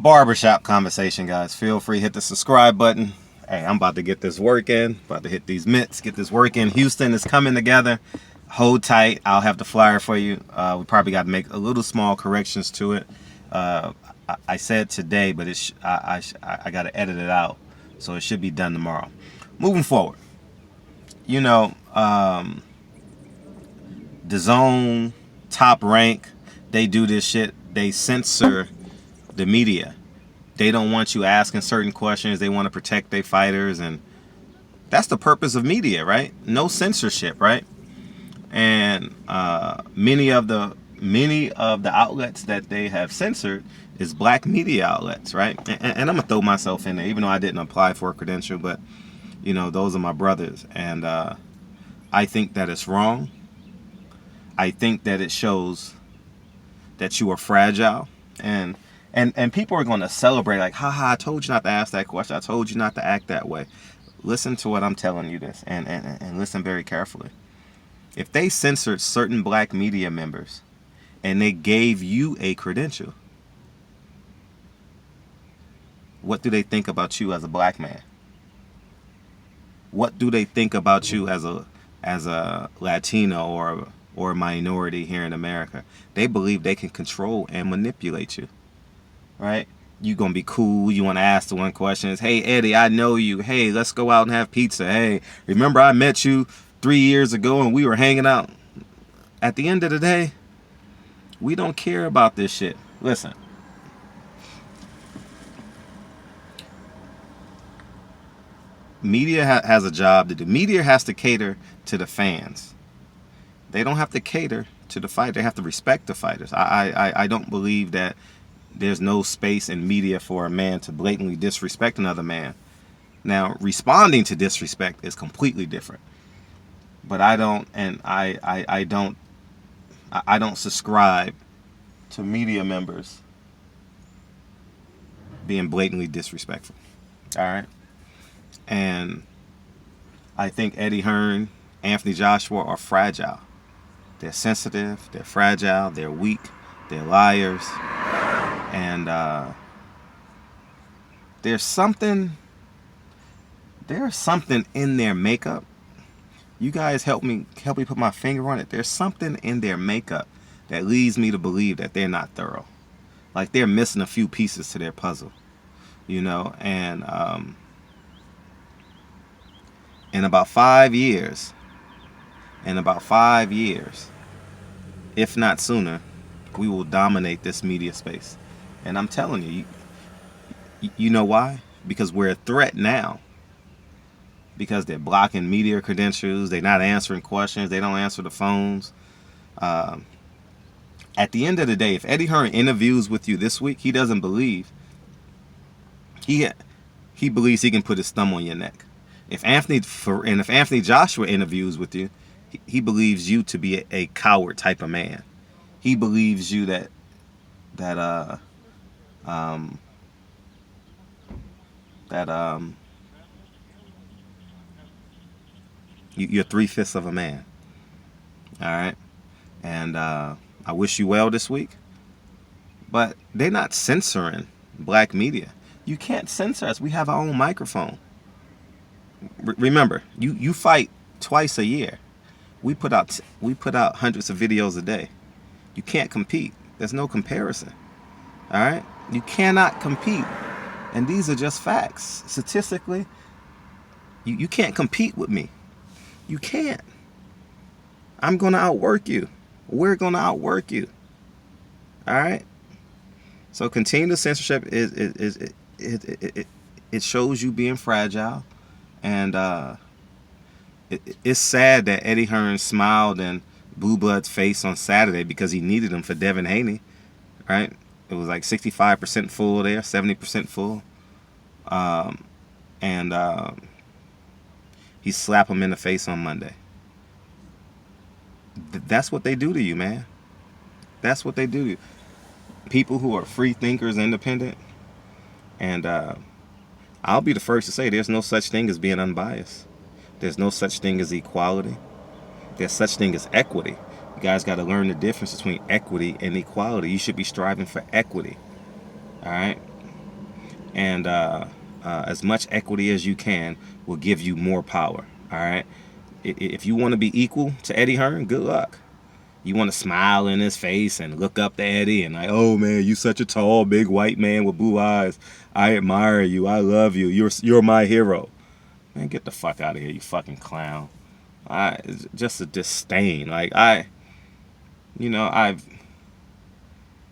barbershop conversation, guys. Feel free, hit the subscribe button. Hey, I'm about to get this work in. About to hit these mitts, get this work in. Houston is coming together. Hold tight. I'll have the flyer for you. We probably got to make a little small corrections to it. I said today, but I got to edit it out, so it should be done tomorrow. Moving forward, you know, DAZN, Top Rank, they do this shit. They censor the media. They don't want you asking certain questions. They want to protect their fighters, and that's the purpose of media, right? No censorship, right? And many of the outlets that they have censored is black media outlets, right? And I'm gonna throw myself in there, even though I didn't apply for a credential, but you know, those are my brothers, and I think that it's wrong. I think that it shows that you are fragile, and people are going to celebrate like, haha, I told you not to ask that question. I told you not to act that way. Listen to what I'm telling you this, and listen very carefully. If they censored certain black media members and they gave you a credential, what do they think about you as a black man? What do they think about you as a Latino or a minority here in America? They believe they can control and manipulate you, right? You gonna be cool. You want to ask the one question is, hey, Eddie, I know you. Hey, let's go out and have pizza. Hey, remember I met you 3 years ago and we were hanging out. At the end of the day, we don't care about this shit. Listen. Media has a job to do. Media has to cater to the fans. They don't have to cater to the fighter. They have to respect the fighters. I don't believe that there's no space in media for a man to blatantly disrespect another man. Now, responding to disrespect is completely different. But I don't subscribe to media members being blatantly disrespectful. All right? And I think Eddie Hearn, Anthony Joshua are fragile. They're sensitive, they're fragile, they're weak, they're liars. And there's something in their makeup. You guys help me put my finger on it. There's something in their makeup that leads me to believe that they're not thorough. Like they're missing a few pieces to their puzzle, you know. And in about 5 years, if not sooner, we will dominate this media space. And I'm telling you, you know why? Because we're a threat now. Because they're blocking media credentials, they're not answering questions, they don't answer the phones. At the end of the day, if Eddie Hearn interviews with you this week, he doesn't believe. He believes he can put his thumb on your neck. If Anthony Joshua interviews with you, he believes you to be a coward type of man. He believes you that you're 3/5 of a man. All right, and I wish you well this week. But they're not censoring black media. You can't censor us. We have our own microphone. Remember, you fight twice a year. We put out hundreds of videos a day. You can't compete. There's no comparison. All right, you cannot compete, and these are just facts. Statistically, you can't compete with me. You can't. I'm gonna outwork you. We're gonna outwork you. All right. So continued censorship it shows you being fragile. And it's sad that Eddie Hearn smiled in Blue Blood's face on Saturday because he needed him for Devin Haney, right? It was like 65% full there, 70% full. He slapped him in the face on Monday. That's what they do to you, man. That's what they do to you. People who are free thinkers, independent, and I'll be the first to say there's no such thing as being unbiased. There's no such thing as equality. There's such thing as equity. You guys got to learn the difference between equity and equality. You should be striving for equity. All right? And as much equity as you can will give you more power. All right. If you want to be equal to Eddie Hearn, good luck. You want to smile in his face and look up to Eddie and like, oh man, you such a tall, big white man with blue eyes. I admire you. I love you. You're my hero. Man, get the fuck out of here, you fucking clown. It's just a disdain. Like and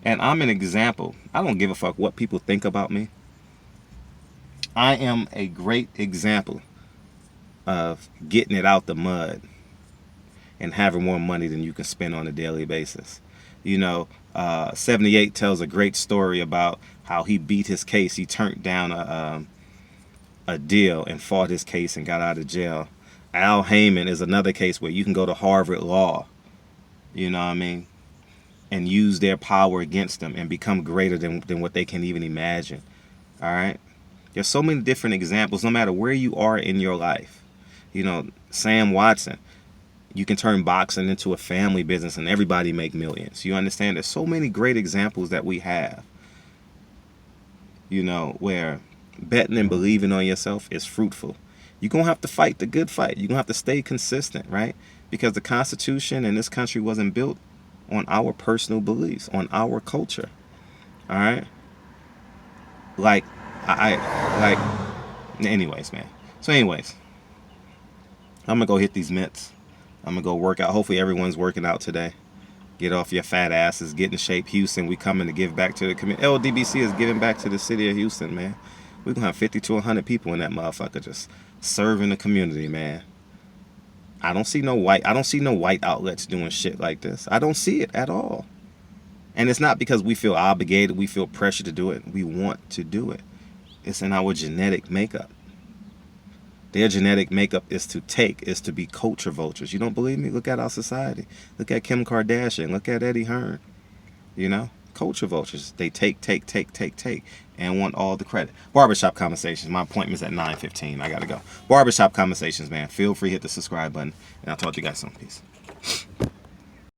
I'm an example. I don't give a fuck what people think about me. I am a great example of getting it out the mud and having more money than you can spend on a daily basis. 78 tells a great story about how he beat his case. He turned down a deal and fought his case and got out of jail. Al Heyman is another case where you can go to Harvard Law, and use their power against them and become greater than what they can even imagine. All right? There's so many different examples, no matter where you are in your life. Sam Watson, you can turn boxing into a family business and everybody make millions. You understand? There's so many great examples that we have, where betting and believing on yourself is fruitful. You're going to have to fight the good fight. You're going to have to stay consistent, right? Because the Constitution in this country wasn't built on our personal beliefs, on our culture. All right? Anyways, man. So anyways, I'm going to go hit these mitts. I'm going to go work out. Hopefully everyone's working out today. Get off your fat asses. Get in shape. Houston, we coming to give back to the community. LDBC is giving back to the city of Houston, man. We're going to have 50 to 100 people in that motherfucker just serving the community, man. I don't see no white outlets doing shit like this. I don't see it at all. And it's not because we feel obligated, we feel pressure to do it. We want to do it. It's in our genetic makeup. Their genetic makeup is to be culture vultures. You don't believe me? Look at our society. Look at Kim Kardashian. Look at Eddie Hearn. Culture vultures. They take, and want all the credit. Barbershop Conversations. My appointment's at 9:15. I gotta go. Barbershop Conversations, man. Feel free to hit the subscribe button, and I'll talk to you guys soon. Peace.